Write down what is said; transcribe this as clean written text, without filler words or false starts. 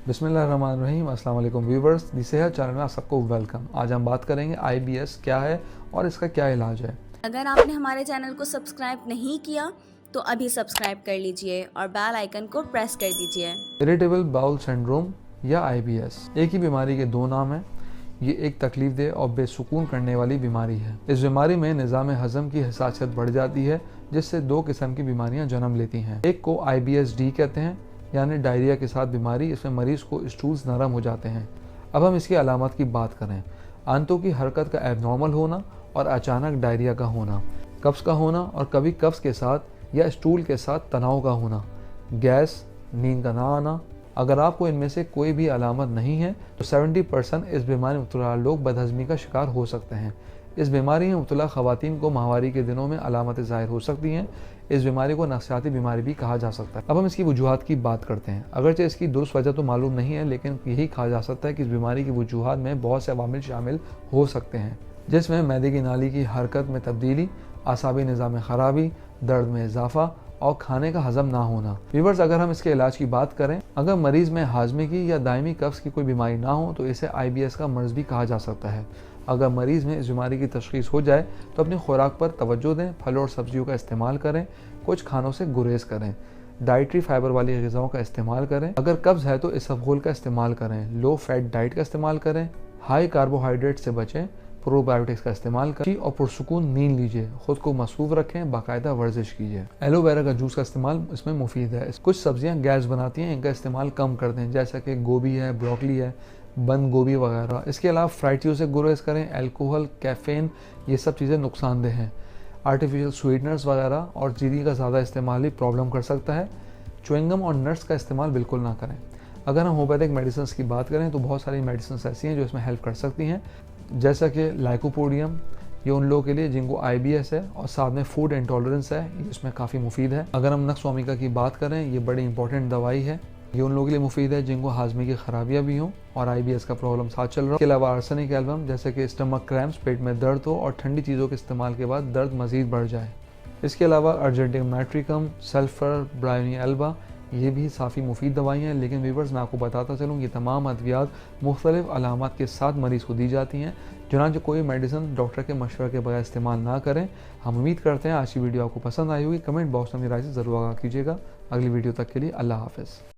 बिस्मिल्लाहिर्रहमानिर्रहीम। अस्सलाम वालेकुम व्यूवर्स, दी सेहत चैनल में आप सबको वेलकम। आज हम बात करेंगे IBS क्या है और इसका क्या इलाज है। अगर आपने हमारे चैनल को सब्सक्राइब नहीं किया तो अभी सब्सक्राइब कर लीजिए और बेल आइकन को प्रेस कर दीजिए। इरिटेबल बाउल सिंड्रोम या IBS एक ही बीमारी के दो नाम हैं। ये एक तकलीफ दे और बेसुकून करने वाली बीमारी है। इस बीमारी में निज़ाम हज़म की हसासियत बढ़ जाती है, जिससे दो किस्म की बीमारियां जन्म लेती हैं। एक को IBS-D कहते हैं, यानी डायरिया के साथ बीमारी। इसमें मरीज को स्टूल्स नरम हो जाते हैं। अब हम इसकी अलामत की बात करें। आंतों की हरकत का एबनॉर्मल होना और अचानक डायरिया का होना, कब्ज़ का होना और कभी कब्ज़ के साथ या स्टूल के साथ तनाव का होना, गैस, नींद का ना आना। अगर आपको इनमें से कोई भी अलामत नहीं है तो 70% इस बीमारी में मुब्तला लोग बदहज़मी का शिकार हो सकते हैं। इस बीमारी में मुब्तला ख़वातीन को माहवारी के दिनों में अलामतें ज़ाहिर हो सकती हैं। इस बीमारी को नफ्सियाती बीमारी भी कहा जा सकता है। अब हम इसकी वजूहात की बात करते हैं। अगरचे इसकी दुरुस्त वजह तो मालूम नहीं है, लेकिन यही कहा जा सकता है कि इस बीमारी की वजूहात में बहुत से अवामिल शामिल हो सकते हैं, जिसमें मैदे की नाली की हरकत में तब्दीली, आसाबी निज़ाम में ख़राबी, दर्द में इजाफा और खाने का हजम ना होना। व्यूअर्स, अगर हम इसके इलाज की बात करें, अगर मरीज़ में हाजमे की या दायमी कब्ज़ की कोई बीमारी ना हो तो इसे IBS का मर्ज़ भी कहा जा सकता है। अगर मरीज़ में इस बीमारी की तशख़ीस हो जाए तो अपनी खुराक पर तवज्जो दें, फल और सब्जियों का इस्तेमाल करें, कुछ खानों से गुरेज करें, डाइटरी फाइबर वाली ग़िज़ाओं का इस्तेमाल करें। अगर कब्ज़ है तो इसबगोल का इस्तेमाल करें, लो फैट डाइट का इस्तेमाल करें, हाई कार्बोहाइड्रेट से बचें, प्रोबायोटिक्स का इस्तेमाल करें और पुरसुकून नींद लीजिए। खुद को मसरूफ रखें, बाकायदा वर्जिश कीजिए। एलोवेरा का जूस का इस्तेमाल इसमें मुफीद है। कुछ सब्जियां गैस बनाती हैं, इनका इस्तेमाल कम कर दें, जैसा कि गोभी है, ब्रोकली है, बंद गोभी वगैरह। इसके अलावा फ्राइड चीज़ों से गुरेज करें। अल्कोहल, कैफ़ीन, ये सब चीज़ें नुकसानदेह हैं। आर्टिफिशियल स्वीटनर्स वगैरह और चीनी का ज़्यादा इस्तेमाल भी प्रॉब्लम कर सकता है। च्युइंगम और नट्स का इस्तेमाल बिल्कुल ना करें। अगर हम होम्योपैथिक मेडिसिन की बात करें तो बहुत सारी मेडिसिन ऐसी हैं जो इसमें हेल्प कर सकती हैं, जैसा कि लाइकोपोडियम। ये उन लोगों के लिए जिनको IBS है और साथ में फूड इंटॉलरेंस है, ये इसमें काफ़ी मुफीद है। अगर हम नक्स वामिका की बात करें, ये बड़ी इंपॉर्टेंट दवाई है। ये उन लोगों के लिए मुफीद है जिनको हाजमे की खराबियाँ भी हों और IBS का प्रॉब्लम साथ चल रहा है। इसके अलावा आर्सेनिक एल्बम, जैसे कि स्टमक क्रैम्प्स, पेट में दर्द हो और ठंडी चीज़ों के इस्तेमाल के बाद दर्द मज़ीद बढ़ जाए। इसके अलावा अर्जेंटियम नाइट्रिकम, सल्फर, ब्रायोनी एल्बा, ये भी काफ़ी मुफीद दवाइयाँ हैं। लेकिन व्यूअर्स, मैं आपको बताता चलूँ, ये तमाम अद्वियात मुख्तलिफ अलामात के साथ मरीज़ को दी जाती हैं। चुनांचे कोई मेडिसिन डॉक्टर के मशवरे के बगैर इस्तेमाल ना करें। हम उम्मीद करते हैं आज की वीडियो आपको पसंद आई होगी। कमेंट बॉक्स में अपनी राय से ज़रूर आगाह कीजिएगा। अगली वीडियो तक के लिए अल्लाह हाफ़िज़।